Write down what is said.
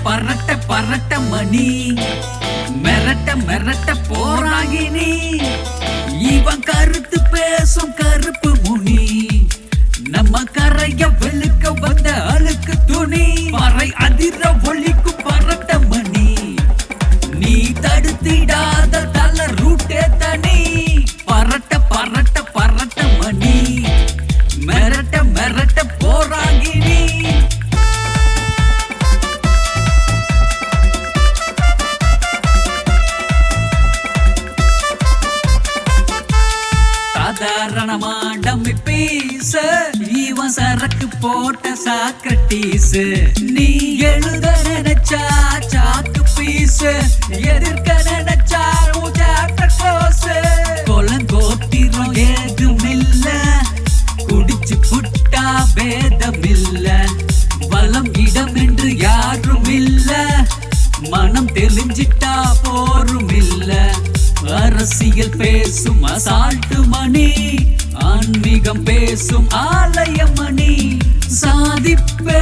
பரட்ட பரட்ட மணி மிரட்ட மிரட்ட போராகினி இவன் கருத்து பேசும் கருப்பு முனி நம்ம கரைய வெளுக்க வந்த அழுக்கு துணி பறை அதிர ஒளிக்கும் பரட்ட மணி நீ தடுத்திடாத தல ரூட்டே தனி பரட்ட பரட்ட பரட்ட மணி மிரட்ட மிரட்ட போராகினி சாதாரணமா டம்மி பீஸ் இவன் சரக்கு போட்ட சாக்ரட்டீஸ் நீ எழுத நினைச்சா சாக்கு பீஸ் எதிர்க்க நினைச்சா கொலங்கோட்டிரம் ஏதும் இல்ல குடிச்சு புட்டா பேதம் இல்ல வலம் இடம் என்று யாரும் இல்ல மனம் தெளிஞ்சிட்டா போரும் இல்ல அரசியல் பேசும் அசால்ட்டு மணி ஆன்மீகம் பேசும் ஆலய மணி சாதிப்பே